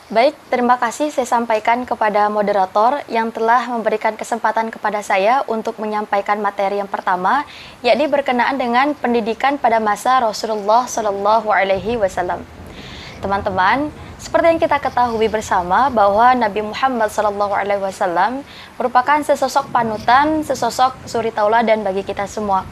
Baik, terima kasih saya sampaikan kepada moderator yang telah memberikan kesempatan kepada saya untuk menyampaikan materi yang pertama, yakni berkenaan dengan pendidikan pada masa Rasulullah Shallallahu Alaihi Wasallam. Teman-teman, seperti yang kita ketahui bersama bahwa Nabi Muhammad Shallallahu Alaihi Wasallam merupakan sesosok panutan, sesosok suri tauladan bagi kita semua.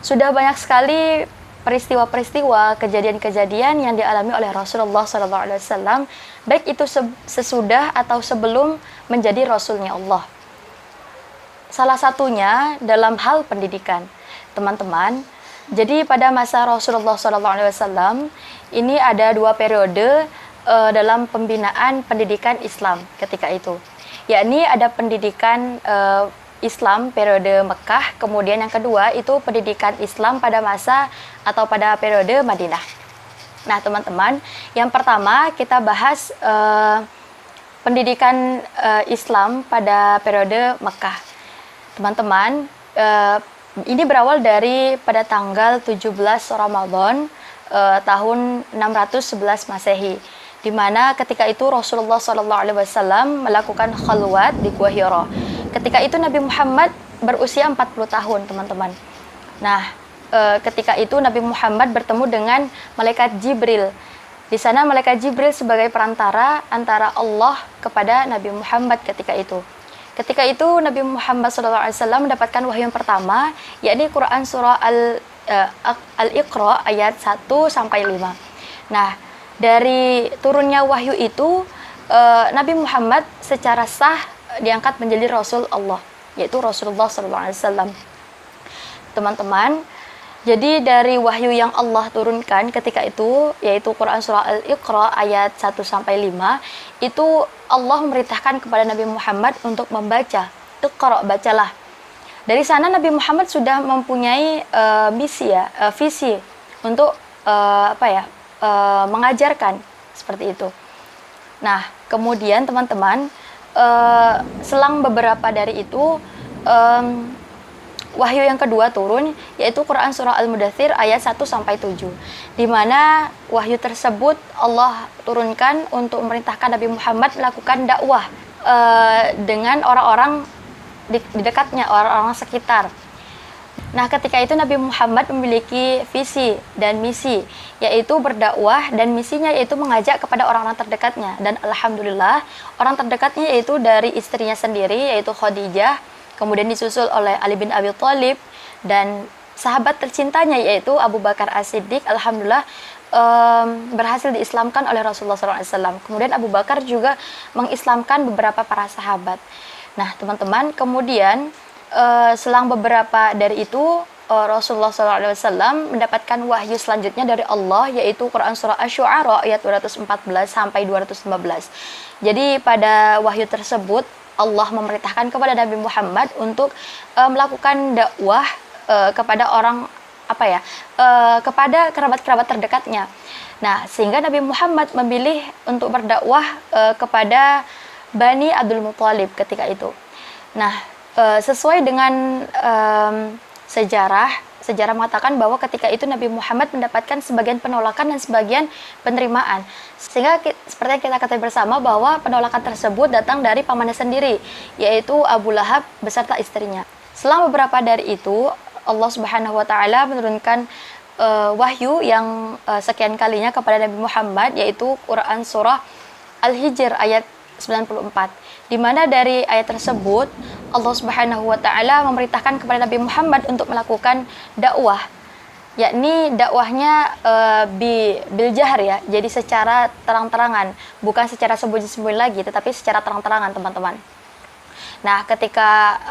Sudah banyak sekali peristiwa-peristiwa, kejadian-kejadian yang dialami oleh Rasulullah SAW, baik itu sesudah atau sebelum menjadi Rasulnya Allah. Salah satunya dalam hal pendidikan, teman-teman. Jadi pada masa Rasulullah SAW, ini ada dua periode dalam pembinaan pendidikan Islam ketika itu. Yakni ada pendidikan Islam periode Mekah, kemudian yang kedua itu pendidikan Islam pada masa atau pada periode Madinah. Nah teman-teman, yang pertama kita bahas pendidikan Islam pada periode Mekah. Teman-teman, ini berawal dari pada tanggal 17 Ramadan tahun 611 Masehi, di mana ketika itu Rasulullah SAW melakukan khalwat di Gua Hira. Ketika itu Nabi Muhammad berusia 40 tahun, teman-teman. Nah, ketika itu Nabi Muhammad bertemu dengan malaikat Jibril. Di sana malaikat Jibril sebagai perantara antara Allah kepada Nabi Muhammad ketika itu. Ketika itu Nabi Muhammad SAW mendapatkan wahyu yang pertama, yakni Quran surah Al-Iqra ayat 1 sampai 5. Nah, dari turunnya wahyu itu Nabi Muhammad secara sah diangkat menjadi Rasul Allah, yaitu Rasulullah SAW. Teman-teman, jadi dari wahyu yang Allah turunkan ketika itu, yaitu Quran surah Al-Iqra ayat 1 sampai 5, itu Allah memerintahkan kepada Nabi Muhammad untuk membaca. Iqra, bacalah. Dari sana Nabi Muhammad sudah mempunyai visi untuk mengajarkan seperti itu. Nah, kemudian teman-teman, selang beberapa dari itu wahyu yang kedua turun, yaitu Quran surah Al-Mudaththir ayat 1 sampai 7, di mana wahyu tersebut Allah turunkan untuk memerintahkan Nabi Muhammad melakukan dakwah dengan orang-orang di dekatnya, orang-orang sekitar. Nah, ketika itu Nabi Muhammad memiliki visi dan misi, yaitu berdakwah, dan misinya yaitu mengajak kepada orang-orang terdekatnya. Dan alhamdulillah, orang terdekatnya yaitu dari istrinya sendiri, yaitu Khadijah, kemudian disusul oleh Ali bin Abi Thalib, dan sahabat tercintanya yaitu Abu Bakar As-Siddiq, alhamdulillah berhasil diislamkan oleh Rasulullah SAW. Kemudian Abu Bakar juga mengislamkan beberapa para sahabat. Nah, teman-teman, kemudian selang beberapa dari itu Rasulullah SAW mendapatkan wahyu selanjutnya dari Allah, yaitu Quran surah Asy-Syu'ara ayat 214 sampai 215. Jadi pada wahyu tersebut Allah memerintahkan kepada Nabi Muhammad untuk melakukan dakwah kepada orang kepada kerabat-kerabat terdekatnya. Nah, sehingga Nabi Muhammad memilih untuk berdakwah kepada Bani Abdul Muthalib ketika itu. Nah, sesuai dengan sejarah mengatakan bahwa ketika itu Nabi Muhammad mendapatkan sebagian penolakan dan sebagian penerimaan. Sehingga seperti yang kita ketahui bersama bahwa penolakan tersebut datang dari pamannya sendiri, yaitu Abu Lahab beserta istrinya. Selang beberapa dari itu, Allah Subhanahu wa taala menurunkan wahyu yang sekian kalinya kepada Nabi Muhammad, yaitu Quran surah Al-Hijr ayat 94, di mana dari ayat tersebut Allah Subhanahu wa taala memerintahkan kepada Nabi Muhammad untuk melakukan dakwah, yakni dakwahnya bil jahr, ya. Jadi secara terang-terangan, bukan secara sembunyi-sembunyi lagi, tetapi secara terang-terangan, teman-teman. Nah, ketika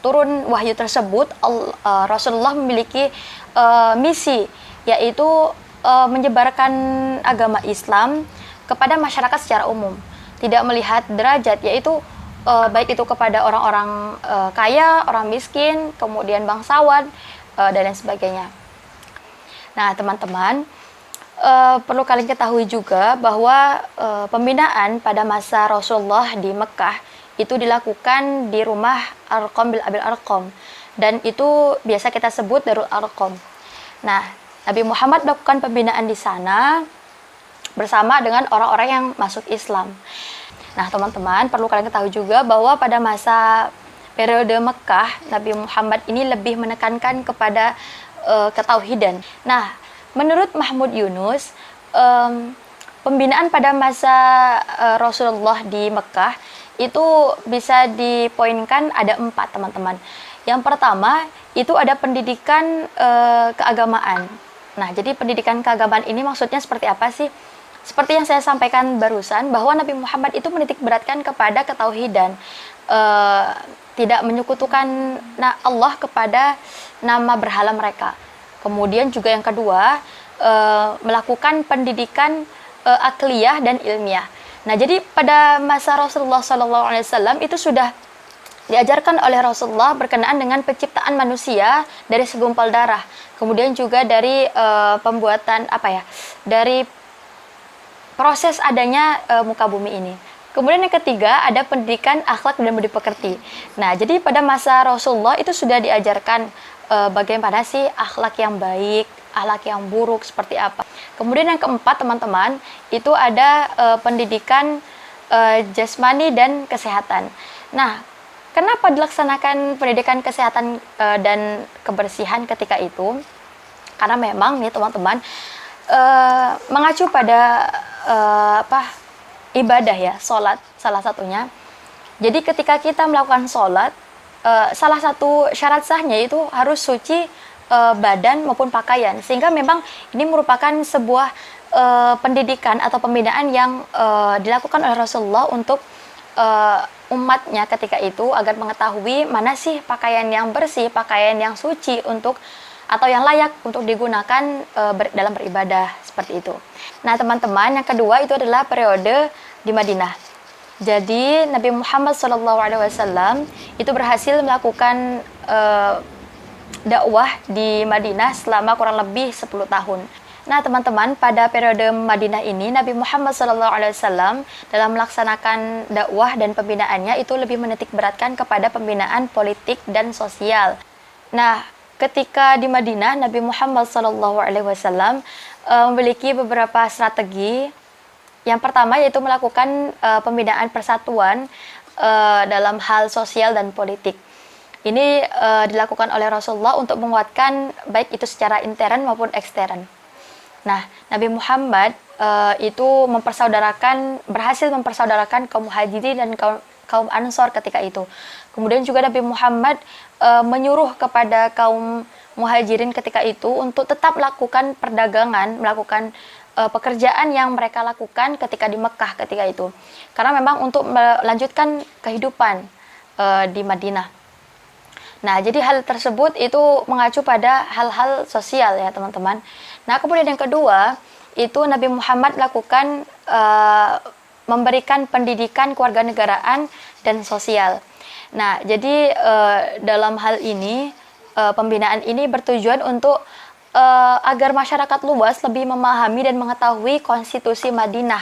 turun wahyu tersebut, Rasulullah memiliki misi, yaitu menyebarkan agama Islam kepada masyarakat secara umum, tidak melihat derajat, yaitu baik itu kepada orang-orang kaya, orang miskin, kemudian bangsawan, dan lain sebagainya. Nah, teman-teman, perlu kalian ketahui juga bahwa pembinaan pada masa Rasulullah di Mekah itu dilakukan di rumah Arqam bin Abil Arqam, dan itu biasa kita sebut Darul Arqam. Nah, Nabi Muhammad melakukan pembinaan di sana bersama dengan orang-orang yang masuk Islam. Nah, teman-teman, perlu kalian ketahui juga bahwa pada masa periode Mekah, Nabi Muhammad ini lebih menekankan kepada ketauhidan. Nah, menurut Mahmud Yunus, pembinaan pada masa Rasulullah di Mekah itu bisa dipoinkan ada 4, teman-teman. Yang pertama, itu ada pendidikan keagamaan. Nah, jadi pendidikan keagamaan ini maksudnya seperti apa sih? Seperti yang saya sampaikan barusan, bahwa Nabi Muhammad itu menitik beratkan kepada ketauhidan, tidak menyekutukan Allah kepada nama berhala mereka. Kemudian juga yang kedua, melakukan pendidikan akliyah dan ilmiah. Nah, jadi pada masa Rasulullah SAW itu sudah diajarkan oleh Rasulullah berkenaan dengan penciptaan manusia dari segumpal darah. Kemudian juga dari pembuatan dari proses adanya muka bumi ini. Kemudian yang ketiga, ada pendidikan akhlak dan budi pekerti. Nah, jadi pada masa Rasulullah itu sudah diajarkan bagaimana sih akhlak yang baik, akhlak yang buruk seperti apa. Kemudian yang keempat, teman-teman, itu ada pendidikan jasmani dan kesehatan. Nah, kenapa dilaksanakan pendidikan kesehatan dan kebersihan ketika itu? Karena memang nih, teman-teman, mengacu pada ibadah ya, sholat salah satunya. Jadi ketika kita melakukan sholat, salah satu syarat sahnya itu harus suci badan maupun pakaian, sehingga memang ini merupakan sebuah pendidikan atau pembinaan yang dilakukan oleh Rasulullah untuk umatnya ketika itu, agar mengetahui mana sih pakaian yang bersih, pakaian yang suci untuk atau yang layak untuk digunakan dalam beribadah, seperti itu. Nah, teman-teman, yang kedua itu adalah periode di Madinah. Jadi Nabi Muhammad SAW itu berhasil melakukan dakwah di Madinah selama kurang lebih 10 tahun. Nah, teman-teman, pada periode Madinah ini Nabi Muhammad SAW dalam melaksanakan dakwah dan pembinaannya itu lebih menitik beratkan kepada pembinaan politik dan sosial. Nah, ketika di Madinah, Nabi Muhammad SAW memiliki beberapa strategi. Yang pertama yaitu melakukan pembinaan persatuan dalam hal sosial dan politik. Ini dilakukan oleh Rasulullah untuk menguatkan baik itu secara intern maupun ekstern. Nah, Nabi Muhammad itu berhasil mempersaudarakan kaum Muhajirin dan kaum Ansor ketika itu. Kemudian juga Nabi Muhammad menyuruh kepada kaum Muhajirin ketika itu untuk tetap melakukan perdagangan, melakukan pekerjaan yang mereka lakukan ketika di Mekah ketika itu. Karena memang untuk melanjutkan kehidupan di Madinah. Nah, jadi hal tersebut itu mengacu pada hal-hal sosial ya, teman-teman. Nah, kemudian yang kedua, itu Nabi Muhammad melakukan memberikan pendidikan kewarganegaraan dan sosial. Nah, jadi dalam hal ini pembinaan ini bertujuan untuk agar masyarakat luas lebih memahami dan mengetahui konstitusi Madinah.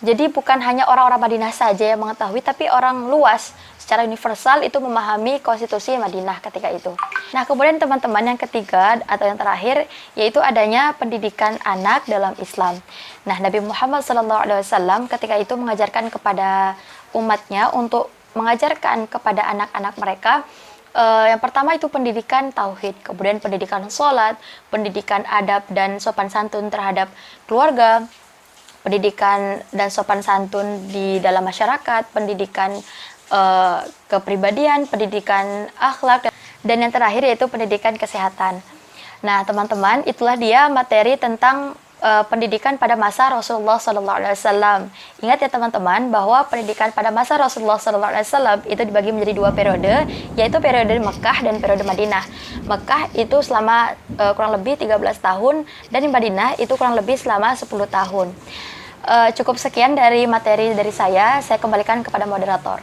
Jadi bukan hanya orang-orang Madinah saja yang mengetahui, tapi orang luas secara universal itu memahami konstitusi Madinah ketika itu. Nah, kemudian teman-teman, yang ketiga atau yang terakhir yaitu adanya pendidikan anak dalam Islam. Nah, Nabi Muhammad SAW ketika itu mengajarkan kepada umatnya untuk mengajarkan kepada anak-anak mereka. Yang pertama itu pendidikan tauhid, kemudian pendidikan sholat, pendidikan adab dan sopan santun terhadap keluarga, pendidikan dan sopan santun di dalam masyarakat, pendidikan kepribadian, pendidikan akhlak, dan yang terakhir yaitu pendidikan kesehatan. Nah, teman-teman, itulah dia materi tentang pendidikan pada masa Rasulullah SAW. Ingat ya teman-teman, bahwa pendidikan pada masa Rasulullah SAW itu dibagi menjadi 2 periode, yaitu periode Mekah dan periode Madinah. Mekah itu selama kurang lebih 13 tahun, dan di Madinah itu kurang lebih selama 10 tahun. Cukup sekian dari materi dari saya kembalikan kepada moderator.